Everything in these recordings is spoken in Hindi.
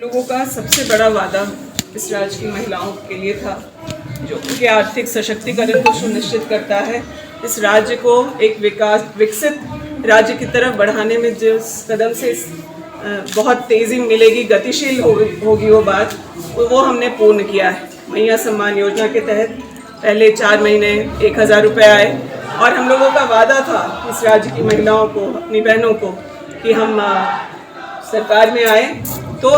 लोगों का सबसे बड़ा वादा इस राज्य की महिलाओं के लिए था, जो उनके आर्थिक सशक्तिकरण को सुनिश्चित करता है। इस राज्य को एक विकसित राज्य की तरफ बढ़ाने में जिस कदम से बहुत तेज़ी मिलेगी, गतिशील होगी वो बात, वो हमने पूर्ण किया है। मैया सम्मान योजना के तहत पहले 4 महीने 1000 रुपये आए और हम लोगों का वादा था इस राज्य की महिलाओं को, अपनी बहनों को, कि हम सरकार में आए तो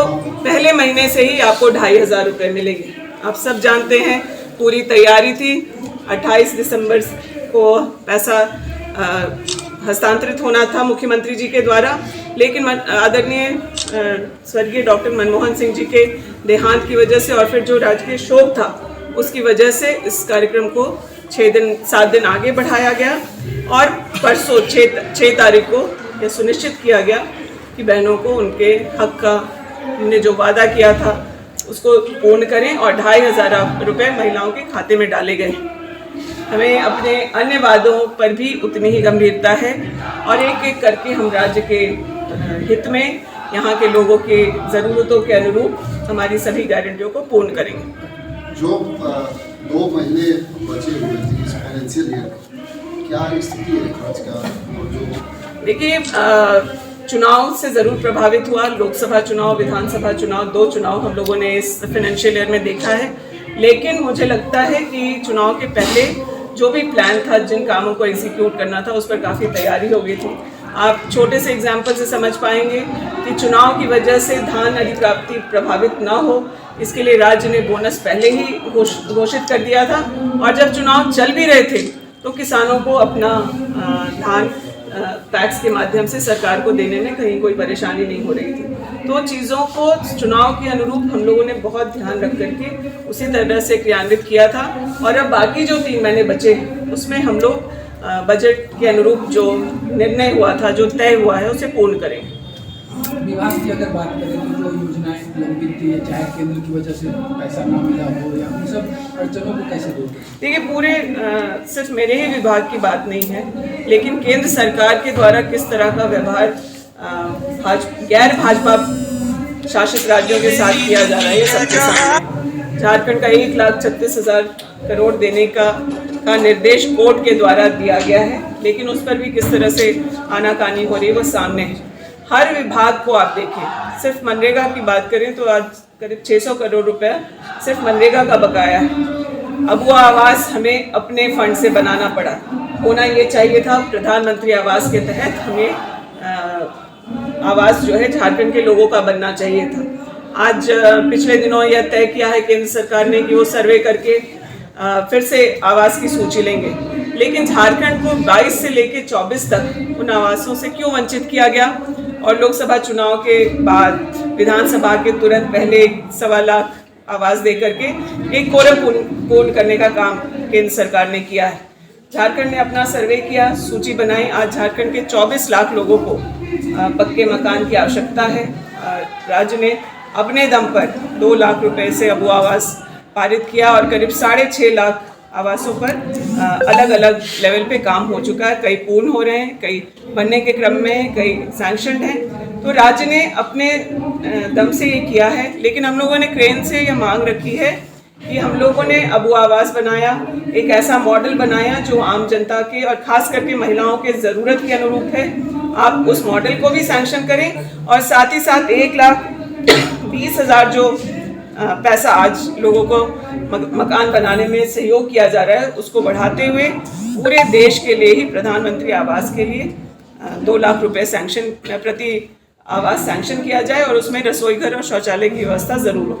पहले महीने से ही आपको 2500 रुपये मिलेंगे। आप सब जानते हैं पूरी तैयारी थी, 28 दिसंबर को पैसा हस्तांतरित होना था मुख्यमंत्री जी के द्वारा, लेकिन आदरणीय स्वर्गीय डॉक्टर मनमोहन सिंह जी के देहांत की वजह से और फिर जो राजकीय शोक था उसकी वजह से इस कार्यक्रम को 7 दिन आगे बढ़ाया गया और परसों 6 तारीख को यह सुनिश्चित किया गया कि बहनों को उनके हक का हमने जो वादा किया था उसको पूर्ण करें और 2500 रुपये महिलाओं के खाते में डाले गए। हमें अपने अन्य वादों पर भी उतनी ही गंभीरता है और एक एक करके हम राज्य के हित में यहाँ के लोगों के ज़रूरतों के अनुरूप हमारी सभी गारंटियों को पूर्ण करेंगे। जो 2 महीने बचे हुए थे इस फाइनेंशियल ईयर, क्या स्थिति है खर्च का? देखिए, चुनाव से ज़रूर प्रभावित हुआ। लोकसभा चुनाव, विधानसभा चुनाव, 2 चुनाव हम लोगों ने इस फाइनेंशियल ईयर में देखा है, लेकिन मुझे लगता है कि चुनाव के पहले जो भी प्लान था, जिन कामों को एग्जीक्यूट करना था, उस पर काफ़ी तैयारी हो गई थी। आप छोटे से एग्जाम्पल से समझ पाएंगे कि चुनाव की वजह से धान अधिप्राप्ति प्रभावित ना हो, इसके लिए राज्य ने बोनस पहले ही घोषित कर दिया था और जब चुनाव चल भी रहे थे तो किसानों को अपना धान टैक्स के माध्यम से सरकार को देने में कहीं कोई परेशानी नहीं हो रही थी। तो चीज़ों को चुनाव के अनुरूप हम लोगों ने बहुत ध्यान रख करके उसी तरह से क्रियान्वित किया था और अब बाकी जो 3 महीने बचे उसमें हम लोग बजट के अनुरूप जो निर्णय हुआ था, जो तय हुआ है, उसे पूर्ण करेंगे। विभाग की अगर बात करें तो जो योजनाएं लंबित थी, चाहे केंद्र की वजह से पैसा ना मिला हो या उन सब अड़चनों को कैसे दूर? देखिए, पूरे सिर्फ मेरे ही विभाग की बात नहीं है, लेकिन केंद्र सरकार के द्वारा किस तरह का व्यवहार गैर भाजपा शासित राज्यों के साथ किया जा रहा है, ये सबके सामने। झारखंड का 1,36,000 करोड़ देने का निर्देश कोर्ट के द्वारा दिया गया है, लेकिन उस पर भी किस तरह से आनाकानी हो रही है वो सामने है। हर विभाग को आप देखें, सिर्फ मनरेगा की बात करें तो आज करीब 600 करोड़ रुपया सिर्फ मनरेगा का बकाया है। अब वो आवास हमें अपने फंड से बनाना पड़ा, होना ये चाहिए था प्रधानमंत्री आवास के तहत हमें आवास जो है झारखंड के लोगों का बनना चाहिए था। आज पिछले दिनों यह तय किया है केंद्र सरकार ने कि वो सर्वे करके फिर से आवास की सूची लेंगे, लेकिन झारखंड को 22 से लेकर 24 तक उन आवासों से क्यों वंचित किया गया? और लोकसभा चुनाव के बाद विधानसभा के तुरंत पहले 1.25 लाख आवास दे करके एक कोरम पूर्ण करने का काम केंद्र सरकार ने किया है। झारखंड ने अपना सर्वे किया, सूची बनाई। आज झारखंड के 24 लाख लोगों को पक्के मकान की आवश्यकता है। राज्य ने अपने दम पर 2 लाख रुपए से अब वो आवास पारित किया और करीब 6.5 लाख आवासों पर अलग अलग लेवल पे काम हो चुका है। कई पूर्ण हो रहे हैं, कई बनने के क्रम में हैं, कई सैंक्शन हैं। तो राज्य ने अपने दम से ये किया है, लेकिन हम लोगों ने क्रेन से ये मांग रखी है कि हम लोगों ने अब वो आवास बनाया, एक ऐसा मॉडल बनाया जो आम जनता के और खास करके महिलाओं के ज़रूरत के अनुरूप है। आप उस मॉडल को भी सैंक्शन करें और साथ ही साथ 1,20,000 जो पैसा आज लोगों को मकान बनाने में सहयोग किया जा रहा है उसको बढ़ाते हुए पूरे देश के लिए ही प्रधानमंत्री आवास के लिए 2 लाख रुपए सैंक्शन प्रति आवास सैंक्शन किया जाए और उसमें रसोई घर और शौचालय की व्यवस्था ज़रूर हो।